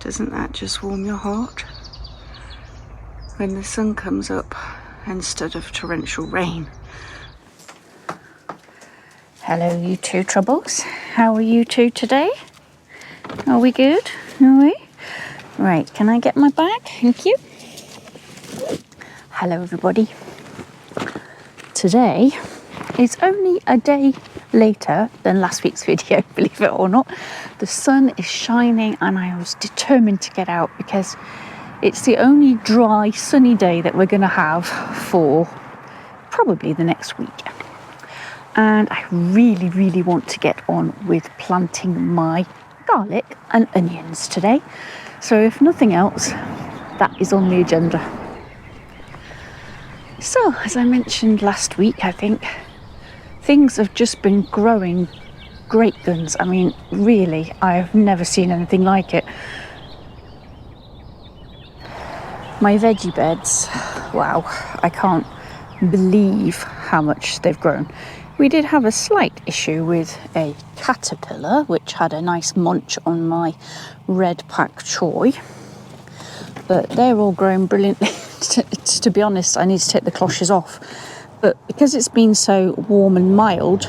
Doesn't that just warm your heart? When the sun comes up instead of torrential rain. Hello, you two troubles. How are you two today? Are we good? Are we? Right, can I get my bag? Thank you. Hello, everybody. Today is only a day later than last week's video, believe it or not. The sun is shining and I was determined to get out because it's the only dry, sunny day that we're going to have for probably the next week. And I really, really want to get on with planting my garlic and onions today. So if nothing else, that is on the agenda. So, as I mentioned last week, I think things have just been growing great guns. I mean, really, I have never seen anything like it. My veggie beds, wow, I can't believe how much they've grown. We did have a slight issue with a caterpillar, which had a nice munch on my red pak choy, but they're all growing brilliantly. To be honest, I need to take the cloches off, but because it's been so warm and mild,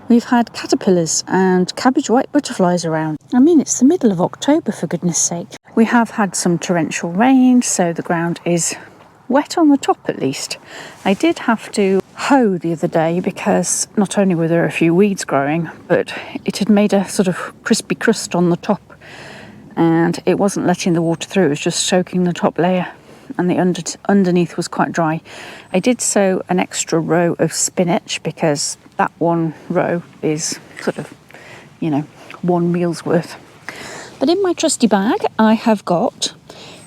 we've had caterpillars and cabbage white butterflies around. I mean, it's the middle of October, for goodness sake. We have had some torrential rain, so the ground is wet on the top at least. I did have to hoe the other day because not only were there a few weeds growing, but it had made a sort of crispy crust on the top and it wasn't letting the water through. It was just soaking the top layer and the underneath was quite dry. I did sow an extra row of spinach because that one row is sort of, one meal's worth. But in my trusty bag, I have got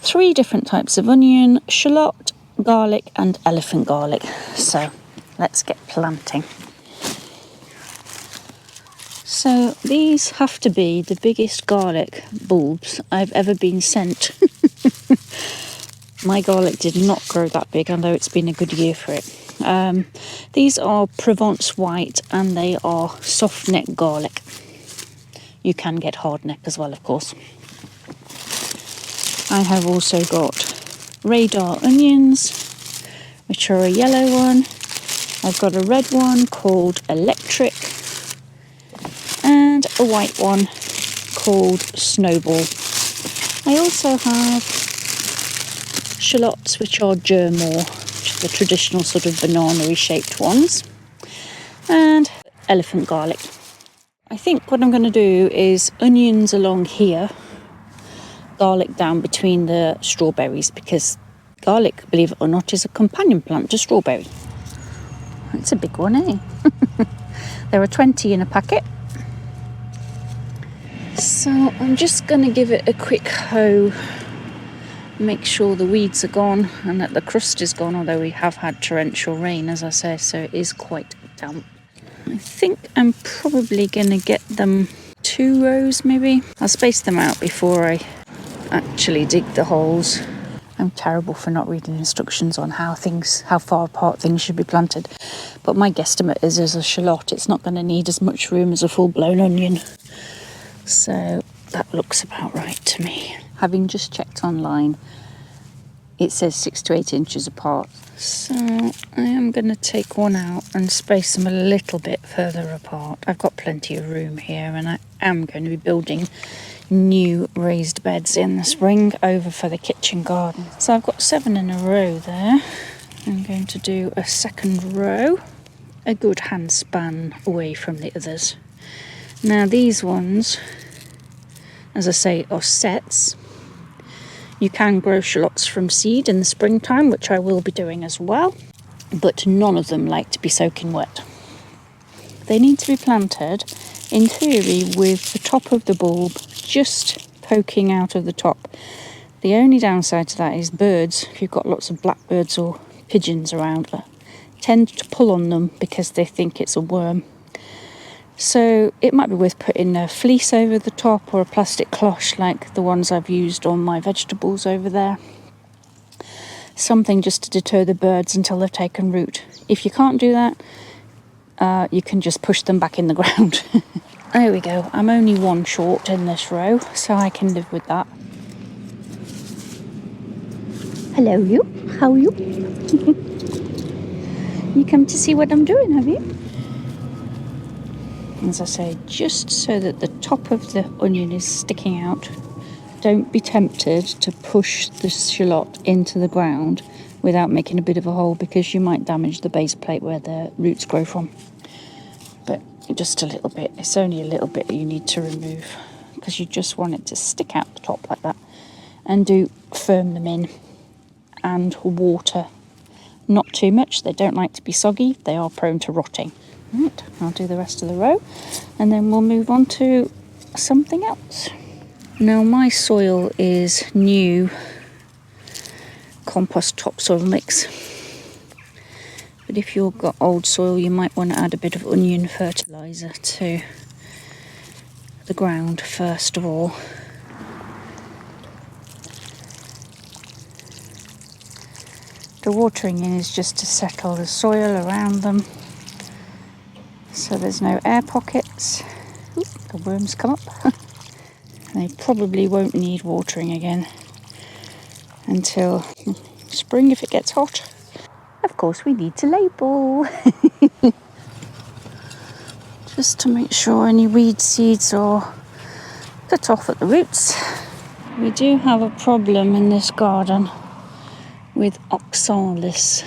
3 different types of onion, shallot, garlic and elephant garlic. So let's get planting. So these have to be the biggest garlic bulbs I've ever been sent. My garlic did not grow that big, although it's been a good year for it. These are Provence white and they are soft neck garlic. You can get hard neck as well, of course. I have also got radar onions, which are a yellow one. I've got a red one called electric and a white one called snowball. I also have shallots, which are germore, which are the traditional sort of banana-y shaped ones, and elephant garlic. I think what I'm going to do is onions along here, garlic down between the strawberries, because garlic, believe it or not, is a companion plant to strawberry. It's a big one, eh? There are 20 in a packet. So I'm just going to give it a quick hoe, make sure the weeds are gone and that the crust is gone, although we have had torrential rain, as I say, so it is quite damp. I think I'm probably going to get them 2 rows maybe. I'll space them out before I actually dig the holes. I'm terrible for not reading instructions on how far apart things should be planted, but my guesstimate is as a shallot it's not going to need as much room as a full-blown onion, so that looks about right to me. Having just checked online, it says 6 to 8 inches apart, so I am going to take one out and space them a little bit further apart. I've got plenty of room here and I am going to be building new raised beds in the spring over for the kitchen garden. So I've got 7 in a row there. I'm going to do a second row, a good handspan away from the others. Now these ones, as I say, are sets. You can grow shallots from seed in the springtime, which I will be doing as well, but none of them like to be soaking wet. They need to be planted, in theory, with the top of the bulb just poking out of the top. The only downside to that is birds, if you've got lots of blackbirds or pigeons around, tend to pull on them because they think it's a worm. So it might be worth putting a fleece over the top or a plastic cloche like the ones I've used on my vegetables over there. Something just to deter the birds until they've taken root. If you can't do that, you can just push them back in the ground. There we go. I'm only one short in this row, so I can live with that. Hello, you. How are you? You come to see what I'm doing, have you? As I say, just so that the top of the onion is sticking out, don't be tempted to push the shallot into the ground without making a bit of a hole, because you might damage the base plate where the roots grow from. But just a little bit. It's only a little bit you need to remove, because you just want it to stick out the top like that. And do firm them in and water. Not too much. They don't like to be soggy. They are prone to rotting. Right, I'll do the rest of the row and then we'll move on to something else. Now my soil is new compost topsoil mix, but if you've got old soil you might want to add a bit of onion fertiliser to the ground first of all. The watering in is just to settle the soil around them so there's no air pockets. Ooh, the worms come up. They probably won't need watering again until spring if it gets hot. Of course we need to label just to make sure any weed seeds are cut off at the roots. We do have a problem in this garden with oxalis,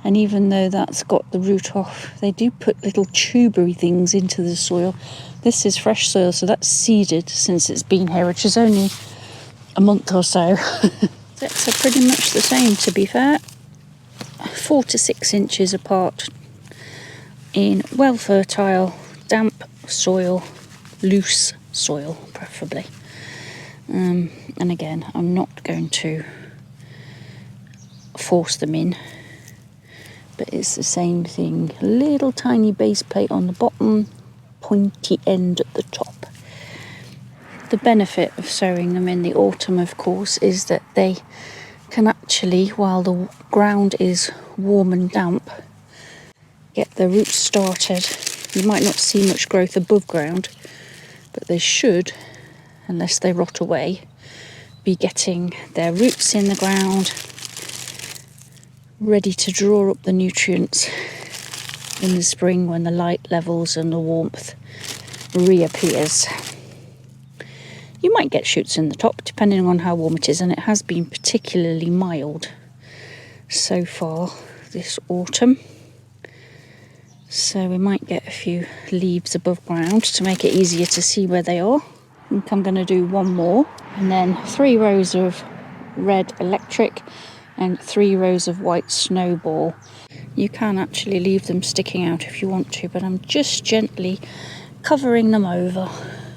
and even though that's got the root off, they do put little tubery things into the soil. This is fresh soil, so that's seeded since it's been here, which is only a month or so. Sets are pretty much the same, to be fair. 4 to 6 inches apart in well fertile, damp soil, loose soil preferably. And again, I'm not going to force them in, but it's the same thing. Little tiny base plate on the bottom, pointy end at the top. The benefit of sowing them in the autumn, of course, is that they can actually, while the ground is warm and damp, get their roots started. You might not see much growth above ground, but they should, unless they rot away, be getting their roots in the ground, ready to draw up the nutrients in the spring when the light levels and the warmth reappears. You might get shoots in the top depending on how warm it is, and it has been particularly mild so far this autumn, so we might get a few leaves above ground to make it easier to see where they are. I think I'm going to do one more, and then 3 rows of red electric and 3 rows of white snowball. You can actually leave them sticking out if you want to, but I'm just gently covering them over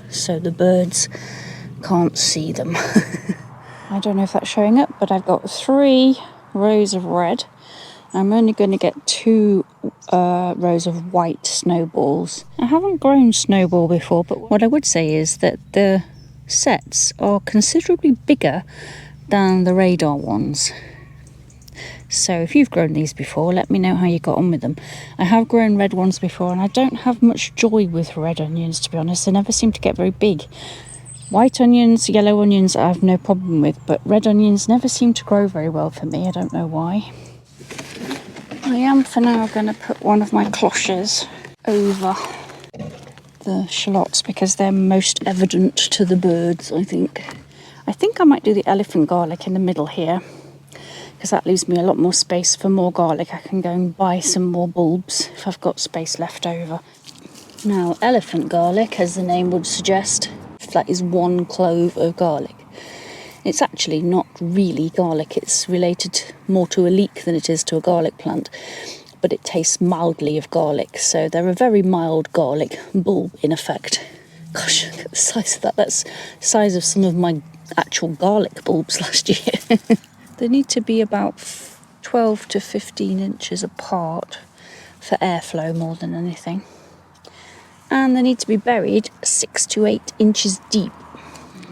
so the birds can't see them. I don't know if that's showing up, but I've got 3 rows of red. I'm only going to get 2 rows of white snowballs. I haven't grown snowball before, but what I would say is that the sets are considerably bigger than the radar ones. So if you've grown these before, let me know how you got on with them. I have grown red ones before, and I don't have much joy with red onions, to be honest. They never seem to get very big. White onions, yellow onions I have no problem with, but red onions never seem to grow very well for me. I don't know why. I am for now going to put one of my cloches over the shallots because they're most evident to the birds, I think. I think I might do the elephant garlic in the middle here, because that leaves me a lot more space for more garlic. I can go and buy some more bulbs if I've got space left over. Now, elephant garlic, as the name would suggest, that is 1 clove of garlic. It's actually not really garlic. It's related more to a leek than it is to a garlic plant, but it tastes mildly of garlic, so they're a very mild garlic bulb in effect. Gosh, look at the size of that. That's the size of some of my actual garlic bulbs last year. They need to be about 12 to 15 inches apart for airflow more than anything. And they need to be buried 6 to 8 inches deep.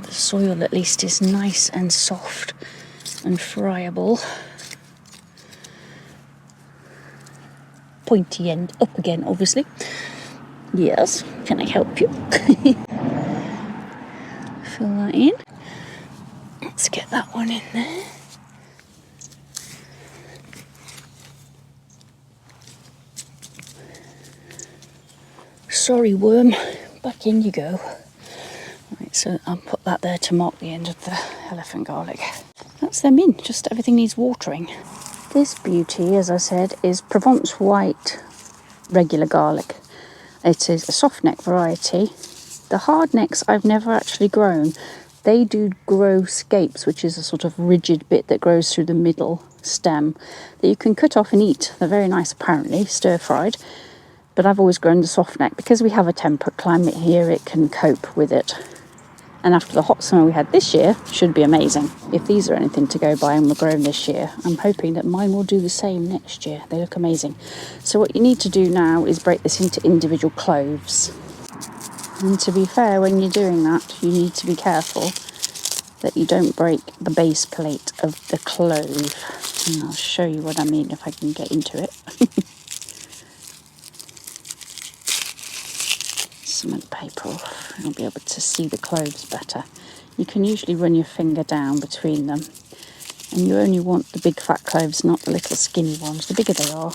The soil at least is nice and soft and friable. Pointy end up again, obviously. Yes, can I help you? Fill that in. Let's get that one in there. Sorry, worm. Back in you go. Right, so I'll put that there to mark the end of the elephant garlic. That's them in, just everything needs watering. This beauty, as I said, is Provence white regular garlic. It is a soft neck variety. The hard necks I've never actually grown. They do grow scapes, which is a sort of rigid bit that grows through the middle stem that you can cut off and eat. They're very nice apparently, stir-fried. But I've always grown the soft neck because we have a temperate climate here, it can cope with it. And after the hot summer we had this year, should be amazing. If these are anything to go by and were grown this year, I'm hoping that mine will do the same next year. They look amazing. So what you need to do now is break this into individual cloves. And to be fair, when you're doing that, you need to be careful that you don't break the base plate of the clove. And I'll show you what I mean if I can get into it. Cement paper off, you'll be able to see the cloves better. You can usually run your finger down between them, and you only want the big fat cloves, not the little skinny ones. The bigger they are,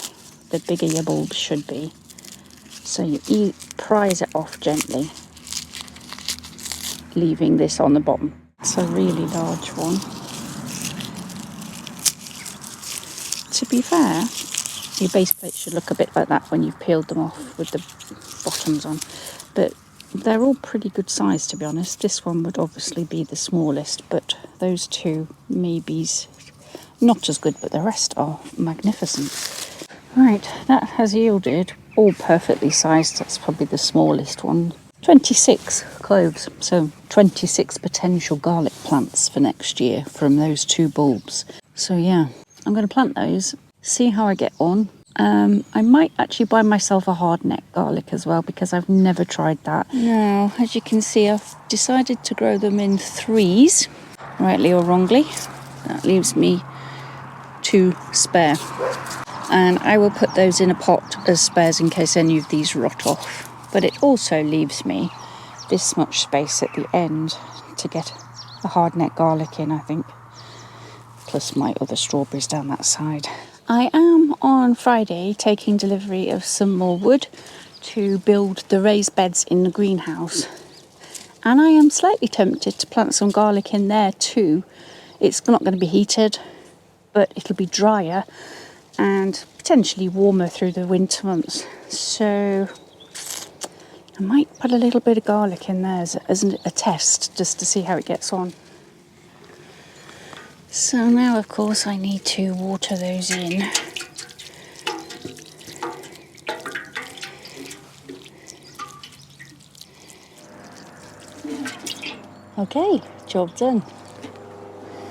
the bigger your bulbs should be. So you prise it off gently, leaving this on the bottom. It's a really large one. To be fair, your base plate should look a bit like that when you've peeled them off with the bottoms on, but they're all pretty good size, to be honest. This one would obviously be the smallest, but those two maybe's not as good, but the rest are magnificent. Right, that has yielded all perfectly sized. That's probably the smallest one. 26 cloves, so 26 potential garlic plants for next year from those two bulbs. So yeah, I'm going to plant those, see how I get on. I might actually buy myself a hard neck garlic as well, because I've never tried that. Now, as you can see, I've decided to grow them in threes, rightly or wrongly. That leaves me 2 spare. And I will put those in a pot as spares in case any of these rot off. But it also leaves me this much space at the end to get a hard neck garlic in, I think. Plus my other strawberries down that side. I am on Friday taking delivery of some more wood to build the raised beds in the greenhouse. And I am slightly tempted to plant some garlic in there too. It's not going to be heated, but it'll be drier and potentially warmer through the winter months. So I might put a little bit of garlic in there as a test, just to see how it gets on. So now, of course, I need to water those in. Okay, job done.